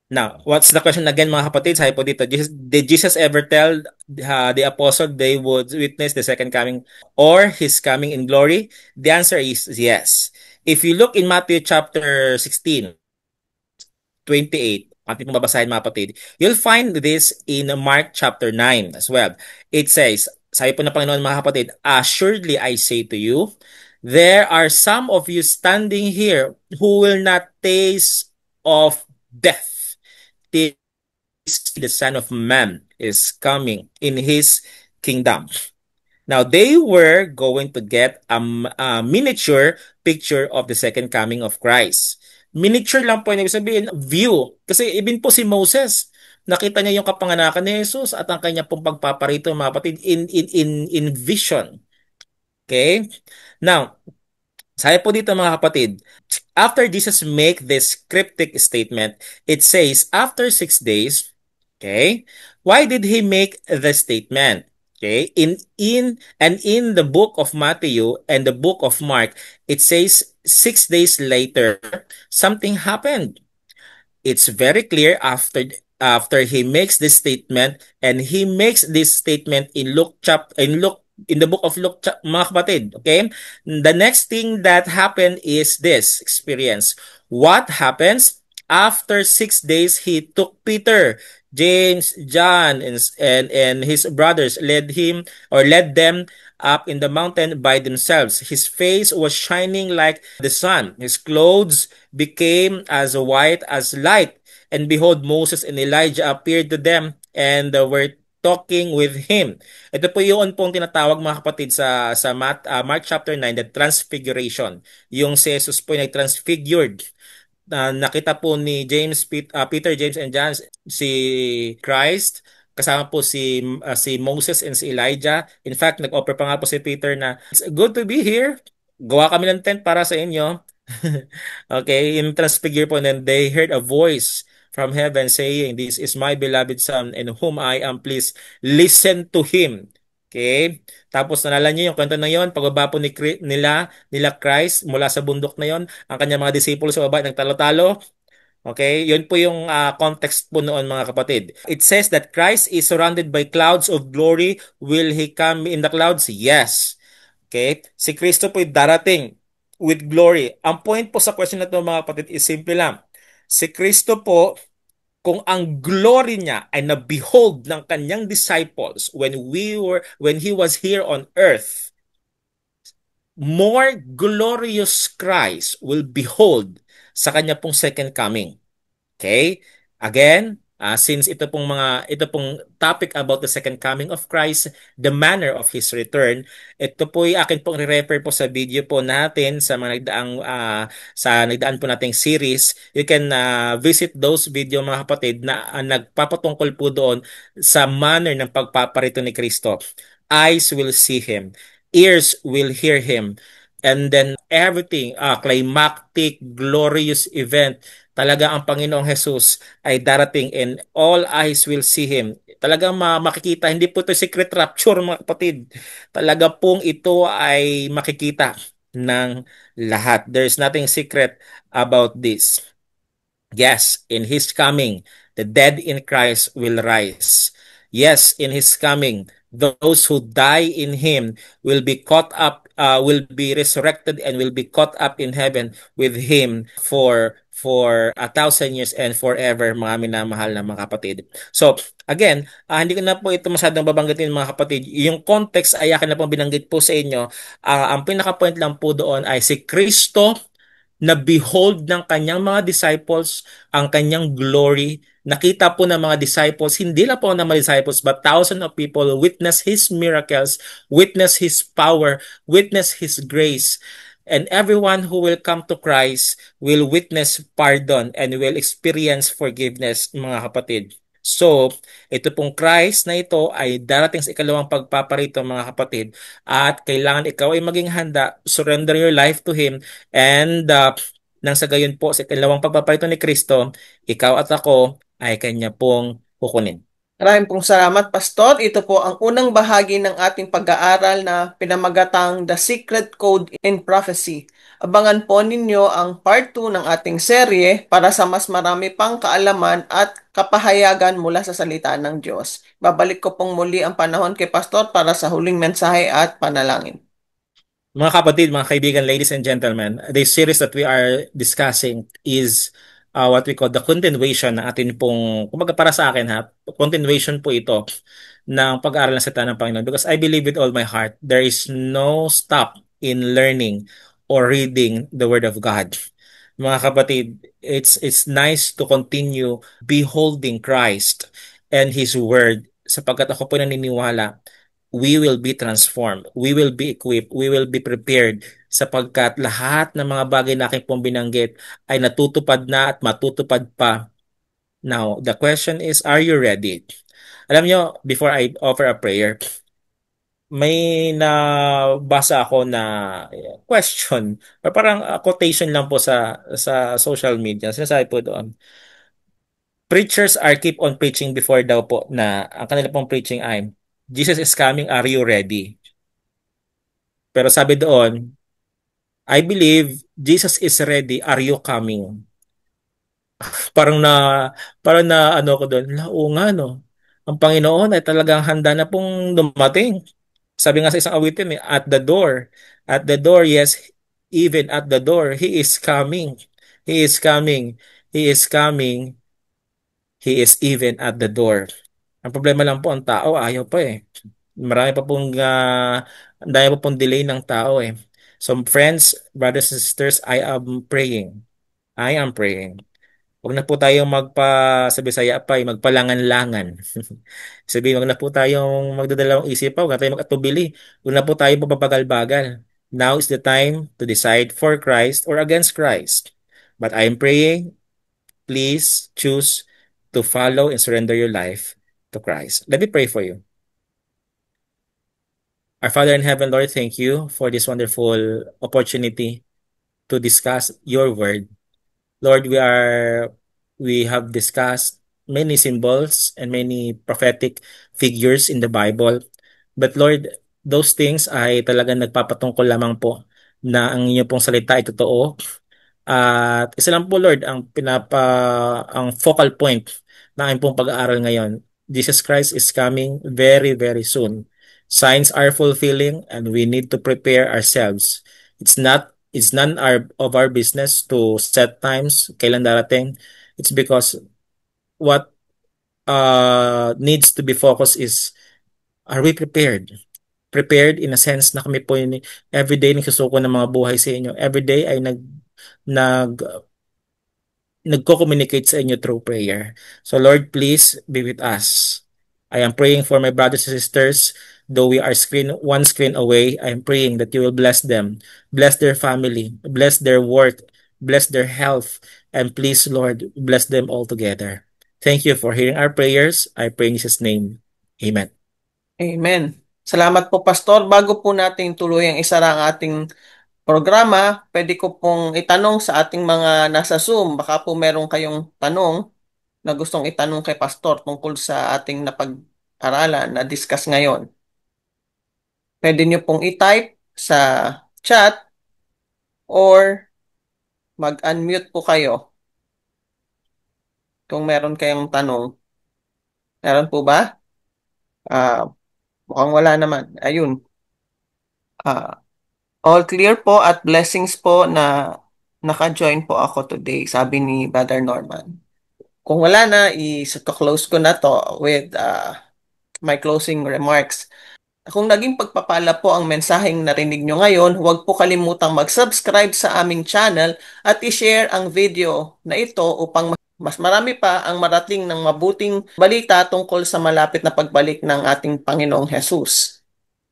Now, what's the question again mga kapatid? Sabi po dito, did Jesus ever tell the apostle they would witness the second coming or his coming in glory? The answer is yes. If you look in Matthew chapter 16, 28, ating pong babasahin mga kapatid, you'll find this in Mark chapter 9 as well. It says, sabi po ng Panginoon mga kapatid, assuredly I say to you, there are some of you standing here who will not taste of death until the Son of Man is coming in his kingdom. Now, they were going to get a miniature picture of the second coming of Christ. Miniature lang po, ibig sabihin, view. Kasi even po si Moses, nakita niya yung kapanganakan ni Jesus at ang kanya pong pagpaparito, mga kapatid, in vision. Okay? Now, sabi po dito mga kapatid, after Jesus make this cryptic statement, it says, after 6 days, okay, why did he make the statement? Okay, in the book of Matthew and the book of Mark, it says 6 days later, something happened. It's very clear after he makes this statement, and he makes this statement in Luke in the book of Luke, mga kapatid. Okay, the next thing that happened is this experience. What happens after 6 days? He took Peter, James, John, and his brothers, led them up in the mountain by themselves. His face was shining like the sun. His clothes became as white as light. And behold, Moses and Elijah appeared to them, and were talking with him. Ito po yung pong tinatawag mga kapatid sa Mark chapter 9, the transfiguration. Yung si Jesus po ay nag-transfigured. Nakita po ni Peter, James, and John si Christ, kasama po si Moses and si Elijah. In fact, nag-offer pa nga po si Peter na, it's good to be here. Gawa kami ng tent para sa inyo. Okay, in transfigure po, and then they heard a voice from heaven saying, "This is my beloved son in whom I am pleased. Listen to him." Okay? Tapos nalala niyo yung kwento na yon, pagbaba po nila Christ mula sa bundok na yon, ang kanyang mga disipulo sa baba nagtalo-talo. Okay? Yun po yung context po noon mga kapatid. It says that Christ is surrounded by clouds of glory. Will he come in the clouds? Yes. Okay? Si Kristo po darating with glory. Ang point po sa question na ito mga kapatid is simple lang. Si Kristo po, kung ang glory niya ay na-behold ng kanyang disciples when he was here on earth, more glorious Christ will behold sa kanya pong second coming. Okay? Again, since ito pong topic about the second coming of Christ, the manner of His return, ito po ay akin pong re-refer po sa video po natin sa mga nagdaan po nating series. You can visit those video mga kapatid na nagpapatungkol po doon sa manner ng pagpaparito ni Kristo. Eyes will see Him, ears will hear Him, and then everything, climactic, glorious event. Talaga ang Panginoong Jesus ay darating and all eyes will see Him. Talagang makikita, hindi po ito secret rapture mga kapatid. Talaga pong ito ay makikita ng lahat. There's nothing secret about this. Yes, in His coming, the dead in Christ will rise. Yes, in His coming, those who die in Him will be caught up, will be resurrected and will be caught up in heaven with Him for 1,000 years and forever, mga minamahal na mga kapatid. So, again, hindi ko na po ito masyadong babanggitin mga kapatid. Yung context ay akin na po binanggit po sa inyo. Ang pinaka-point lang po doon ay si Kristo na behold ng kanyang mga disciples ang kanyang glory. Nakita po ng mga disciples, hindi lang po ng mga disciples, but thousands of people witness His miracles, witness His power, witness His grace. And everyone who will come to Christ will witness pardon and will experience forgiveness, mga kapatid. So, ito pong Christ na ito ay darating sa ikalawang pagpaparito, mga kapatid. At kailangan ikaw ay maging handa, surrender your life to Him, and nang sa gayon po, sa ikalawang pagpaparito ni Kristo, ikaw at ako ay Kanya pong kukunin. Maraming pong salamat, Pastor. Ito po ang unang bahagi ng ating pag-aaral na pinamagatang The Secret Code in Prophecy. Abangan po ninyo ang part 2 ng ating serye para sa mas marami pang kaalaman at kapahayagan mula sa salita ng Diyos. Babalik ko pong muli ang panahon kay Pastor para sa huling mensahe at panalangin. Mga kapatid, mga kaibigan, ladies and gentlemen, the series that we are discussing is what we call the continuation ng atin pong, kumbaga para sa akin ha, continuation po ito ng pag-aaral ng salita ng Panginoon, because I believe with all my heart, there is no stop in learning or reading the Word of God. Mga kapatid, it's nice to continue beholding Christ and His Word sapagkat ako po naniniwala we will be transformed, we will be equipped, we will be prepared sapagkat lahat ng mga bagay na aking pong binanggit ay natutupad na at matutupad pa. Now, the question is, are you ready? Alam nyo, before I offer a prayer, may nabasa ako na question or parang quotation lang po sa social media. Sinasabi po doon, preachers are keep on preaching before daw po na ang kanila pong preaching ay Jesus is coming, are you ready? Pero sabi doon, I believe Jesus is ready, are you coming? Parang na parang na ano ko doon, oo nga no. Ang Panginoon ay talagang handa na pong dumating. Sabi nga sa isang awitin, at the door, yes, even at the door, He is coming. He is coming. He is coming. He is even at the door. Ang problema lang po, ang tao, ayaw pa eh. Marami pa pong, dahil pa pong delay ng tao eh. So friends, brothers and sisters, I am praying. I am praying. Huwag na po tayong sa Bisaya pa, magpalangan-langan. Sabihin, huwag na po tayong magdadalawang isip pa, huwag na tayong mag-atubili. Huwag na po tayong papabagal-bagal. Now is the time to decide for Christ or against Christ. But I am praying, please choose to follow and surrender your life to Christ. Let me pray for you. Our Father in heaven, Lord, thank you for this wonderful opportunity to discuss your word. Lord, we have discussed many symbols and many prophetic figures in the Bible. But Lord, those things ay talagang nagpapatungkol lamang po na ang inyong pong salita ay totoo. At isa lang po Lord ang focal point na aking pong pag-aaral ngayon. Jesus Christ is coming very, very soon. Signs are fulfilling and we need to prepare ourselves. It's none of our business to set times kailan darating. It's because what needs to be focused is, are we prepared? Prepared in a sense na kami po yun, everyday nagsusuko ng mga buhay sa inyo. Everyday ay nag nagko-communicate sa inyo through prayer. So Lord, please be with us. I am praying for my brothers and sisters. Though we are one screen away, I am praying that you will bless them, bless their family, bless their work, bless their health, and please, Lord, bless them all together. Thank you for hearing our prayers. I pray in Jesus' name. Amen. Amen. Salamat po, Pastor. Bago po natin tuluyang isara ang ating programa, pwede ko pong itanong sa ating mga nasa Zoom. Baka po meron kayong tanong na gustong itanong kay Pastor tungkol sa ating napag-aralan na discuss ngayon. Pwede nyo pong i-type sa chat or mag-unmute po kayo kung meron kayong tanong. Meron po ba? Ah, mukhang wala naman. Ayun. Ah, all clear po at blessings po na naka-join po ako today, sabi ni Brother Norman. Kung wala na, i-close ko na to with my closing remarks. Kung naging pagpapala po ang mensaheng narinig nyo ngayon, huwag po kalimutang mag-subscribe sa aming channel at i-share ang video na ito upang mas marami pa ang marating ng mabuting balita tungkol sa malapit na pagbalik ng ating Panginoong Hesus.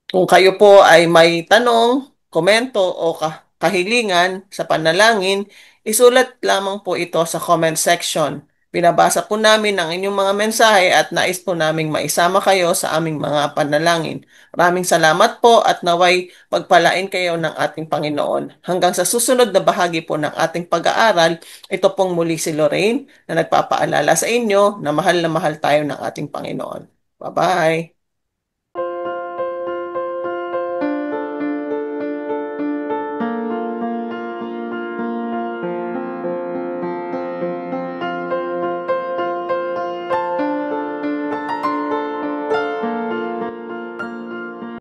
Kung kayo po ay may tanong, komento o kahilingan sa panalangin, isulat lamang po ito sa comment section. Binabasa po namin ang inyong mga mensahe at nais po naming maisama kayo sa aming mga panalangin. Maraming salamat po at naway pagpalain kayo ng ating Panginoon. Hanggang sa susunod na bahagi po ng ating pag-aaral, ito pong muli si Lorraine na nagpapaalala sa inyo na mahal tayo ng ating Panginoon. Bye-bye!